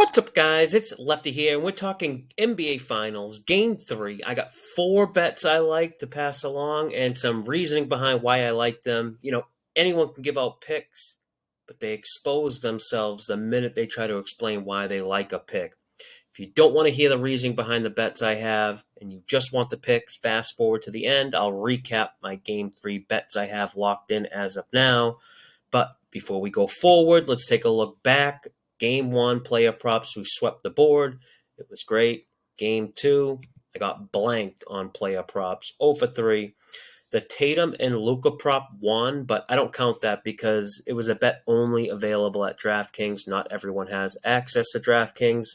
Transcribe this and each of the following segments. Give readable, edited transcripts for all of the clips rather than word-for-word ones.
What's up, guys? It's Lefty here, and we're talking NBA Finals, Game 3. I got 4 bets I like to pass along and some reasoning behind why I like them. Anyone can give out picks, but they expose themselves the minute they try to explain why they like a pick. If you don't want to hear the reasoning behind the bets I have, and you just want the picks, fast forward to the end. I'll recap my Game 3 bets I have locked in as of now. But before we go forward, let's take a look back. Game 1, player props, we swept the board. It was great. Game 2, I got blanked on player props, 0 for 3. The Tatum and Luka prop won, but I don't count that because it was a bet only available at DraftKings. Not everyone has access to DraftKings.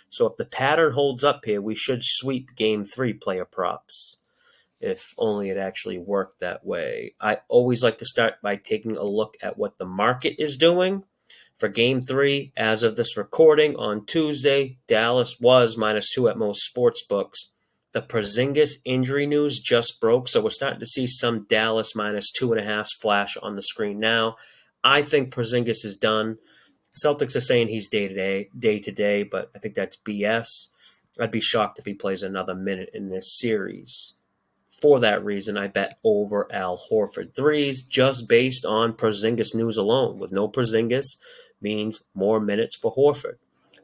So if the pattern holds up here, we should sweep Game 3 player props. If only it actually worked that way. I always like to start by taking a look at what the market is doing. For Game 3, as of this recording on Tuesday, Dallas was -2 at most sports books. The Porzingis injury news just broke, so we're starting to see some Dallas -2.5 flash on the screen now. I think Porzingis is done. Celtics are saying he's day to day, but I think that's BS. I'd be shocked if he plays another minute in this series. For that reason, I bet over Al Horford threes just based on Porzingis news alone. With no Porzingis means more minutes for Horford.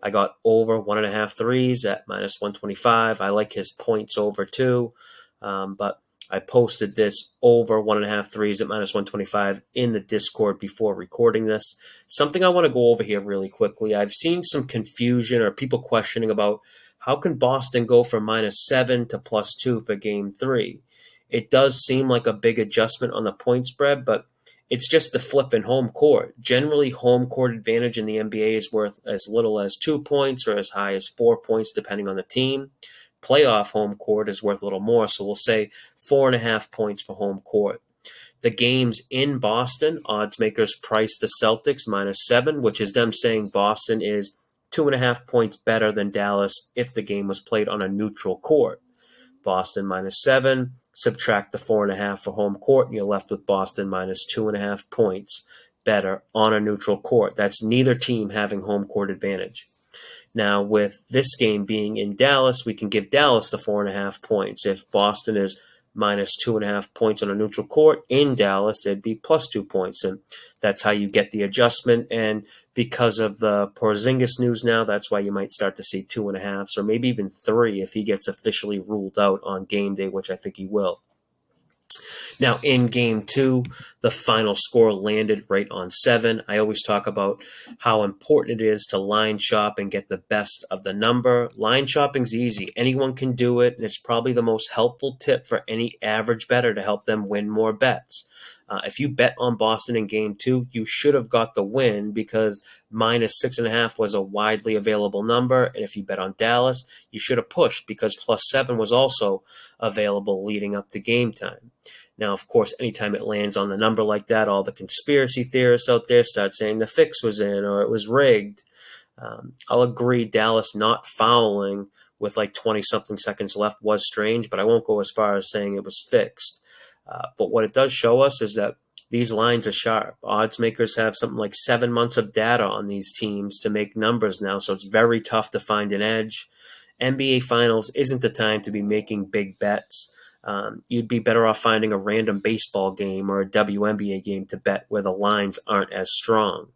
I got over 1.5 threes at -125. I like his points over too, but I posted this over 1.5 threes at -125 in the Discord before recording this. Something I want to go over here really quickly. I've seen some confusion or people questioning about how can Boston go from -7 to +2 for Game 3. It does seem like a big adjustment on the point spread, but it's just the flip in home court. Generally, home court advantage in the NBA is worth as little as 2 points or as high as 4 points, depending on the team. Playoff home court is worth a little more, so we'll say 4.5 points for home court. The games in Boston, oddsmakers priced the Celtics -7, which is them saying Boston is 2.5 points better than Dallas if the game was played on a neutral court. Boston -7, subtract the 4.5 for home court, and you're left with Boston -2.5 points better on a neutral court. That's neither team having home court advantage. Now, with this game being in Dallas, we can give Dallas the 4.5 points. If Boston is -2.5 points on a neutral court in Dallas, it'd be +2 points. And that's how you get the adjustment. And because of the Porzingis news now, that's why you might start to see 2.5s or maybe even 3 if he gets officially ruled out on game day, which I think he will. Now, in Game 2, the final score landed right on 7. I always talk about how important it is to line shop and get the best of the number. Line shopping's easy. Anyone can do it, and it's probably the most helpful tip for any average bettor to help them win more bets. If you bet on Boston in Game 2, you should have got the win because -6.5 was a widely available number. And if you bet on Dallas, you should have pushed because +7 was also available leading up to game time. Now, of course, anytime it lands on the number like that, all the conspiracy theorists out there start saying the fix was in or it was rigged. I'll agree Dallas not fouling with like 20-something seconds left was strange, but I won't go as far as saying it was fixed. But what it does show us is that these lines are sharp. Odds makers have something like 7 months of data on these teams to make numbers now, so it's very tough to find an edge. NBA Finals isn't the time to be making big bets. You'd be better off finding a random baseball game or a WNBA game to bet where the lines aren't as strong.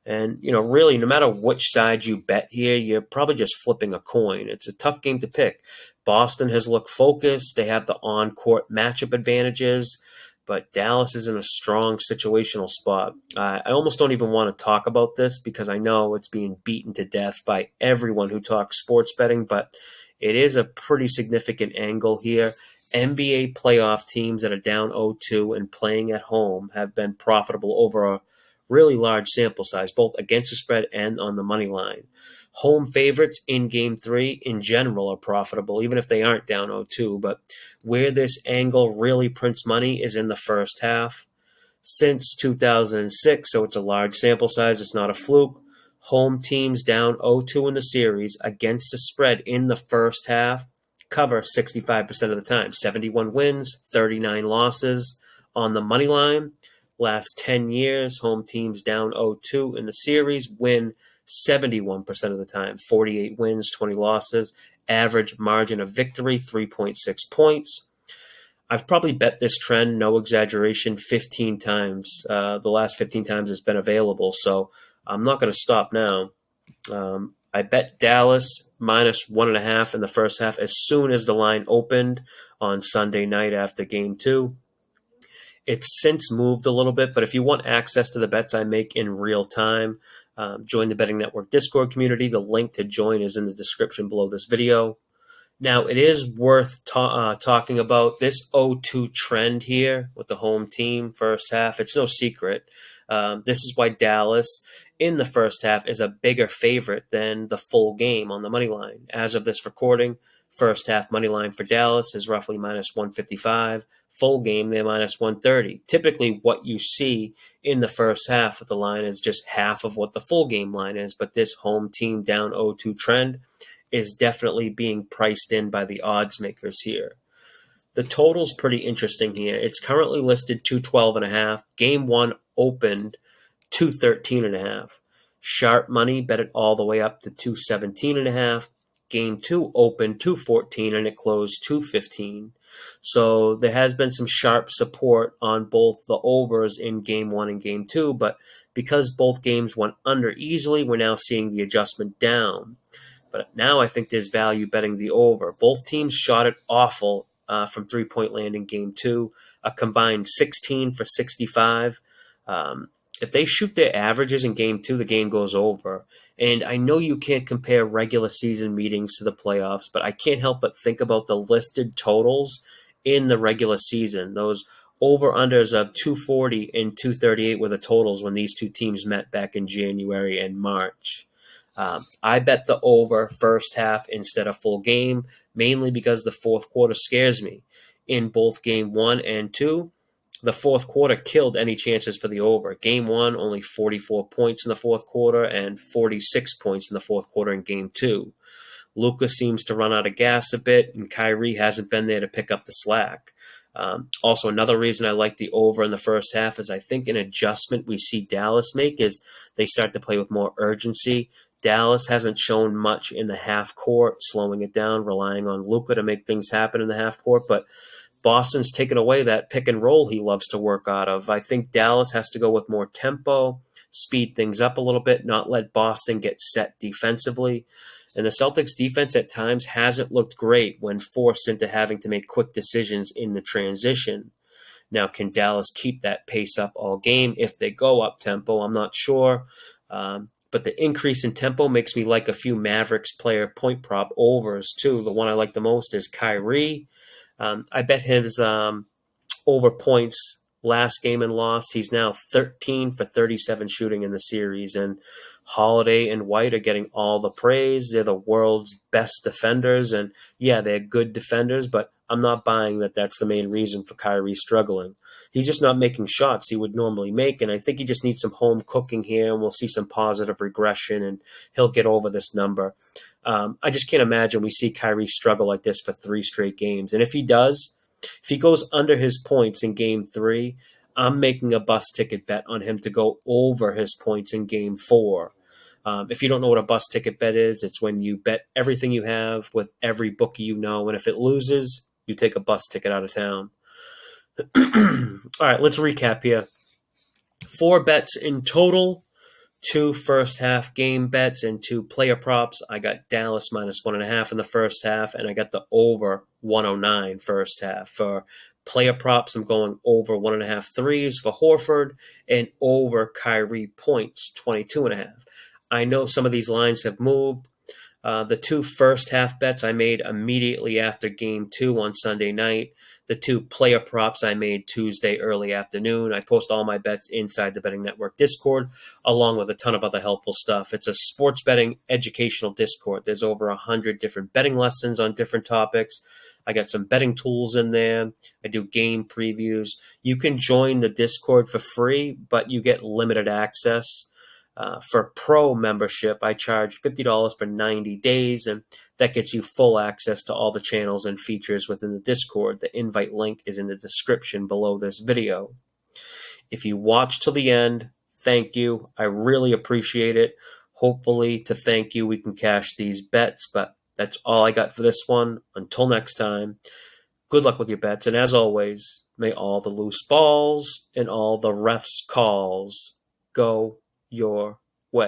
And, really, no matter which side you bet here, you're probably just flipping a coin. It's a tough game to pick. Boston has looked focused. They have the on-court matchup advantages, but Dallas is in a strong situational spot. I almost don't even want to talk about this because I know it's being beaten to death by everyone who talks sports betting, but it is a pretty significant angle here. NBA playoff teams that are down 0-2 and playing at home have been profitable over a really large sample size, both against the spread and on the money line. Home favorites in Game 3 in general are profitable, even if they aren't down 0-2. But where this angle really prints money is in the first half. Since 2006, so it's a large sample size, it's not a fluke, home teams down 0-2 in the series against the spread in the first half cover 65% of the time. 71 wins, 39 losses. On the money line, last 10 years, home teams down 0-2 in the series win 71% of the time. 48 wins, 20 losses. Average margin of victory, 3.6 points. I've probably bet this trend, no exaggeration, 15 times. The last 15 times it's been available, so I'm not going to stop now. I bet Dallas minus 1.5 in the first half as soon as the line opened on Sunday night after Game 2. It's since moved a little bit, but if you want access to the bets I make in real time, join the Betting Network Discord community. The link to join is in the description below this video. Now, it is worth talking about this 0-2 trend here with the home team first half. It's no secret. This is why Dallas in the first half is a bigger favorite than the full game on the money line. As of this recording, first half money line for Dallas is roughly minus 155. Full game, they're minus 130. Typically, what you see in the first half of the line is just half of what the full game line is, but this home team down 0-2 trend is definitely being priced in by the odds makers here. The total's pretty interesting here. It's currently listed 212.5. Game 1 opened 213.5. Sharp money bet it all the way up to 217.5. Game 2 opened 214 and it closed 215. So there has been some sharp support on both the overs in Game 1 and Game 2, but because both games went under easily, we're now seeing the adjustment down. But now I think there's value betting the over. Both teams shot it awful from three-point land in Game 2, a combined 16 for 65. If they shoot their averages in Game 2, the game goes over. And I know you can't compare regular season meetings to the playoffs, but I can't help but think about the listed totals in the regular season. Those over-unders of 240 and 238 were the totals when these two teams met back in January and March. I bet the over first half instead of full game, mainly because the fourth quarter scares me. In both Game 1 and 2, the fourth quarter killed any chances for the over. Game 1, only 44 points in the fourth quarter and 46 points in the fourth quarter in Game 2. Luka seems to run out of gas a bit, and Kyrie hasn't been there to pick up the slack. Also, another reason I like the over in the first half is I think an adjustment we see Dallas make is they start to play with more urgency. Dallas hasn't shown much in the half court, slowing it down, relying on Luka to make things happen in the half court, but Boston's taken away that pick and roll he loves to work out of. I think Dallas has to go with more tempo, speed things up a little bit, not let Boston get set defensively. And the Celtics defense at times hasn't looked great when forced into having to make quick decisions in the transition. Now, can Dallas keep that pace up all game? If they go up tempo, I'm not sure. But the increase in tempo makes me like a few Mavericks player point prop overs too. The one I like the most is Kyrie. I bet his over points last game and lost. He's now 13 for 37 shooting in the series. And Holiday and White are getting all the praise. They're the world's best defenders. And yeah, they're good defenders, but I'm not buying that that's the main reason for Kyrie struggling. He's just not making shots he would normally make, and I think he just needs some home cooking here, and we'll see some positive regression, and he'll get over this number. I just can't imagine we see Kyrie struggle like this for 3 straight games. And if he does, if he goes under his points in Game 3, I'm making a bus ticket bet on him to go over his points in Game 4. If you don't know what a bus ticket bet is, it's when you bet everything you have with every bookie you know, and if it loses, you take a bus ticket out of town. All right, let's recap here. 4 bets in total, 2 first half game bets and 2 player props. I got Dallas minus 1.5 in the first half, and I got the over 109 first half. For player props, I'm going over 1.5 threes for Horford and over Kyrie points, 22.5. I know some of these lines have moved. The 2 first half bets I made immediately after Game 2 on Sunday night. The 2 player props I made Tuesday early afternoon. I post all my bets inside the Betting Network Discord, along with a ton of other helpful stuff. It's a sports betting educational Discord. There's over 100 different betting lessons on different topics. I got some betting tools in there. I do game previews. You can join the Discord for free, but you get limited access. For pro membership, I charge $50 for 90 days, and that gets you full access to all the channels and features within the Discord. The invite link is in the description below this video. If you watch till the end, thank you. I really appreciate it. Hopefully, to thank you, we can cash these bets, but that's all I got for this one. Until next time, good luck with your bets, and as always, may all the loose balls and all the refs' calls go your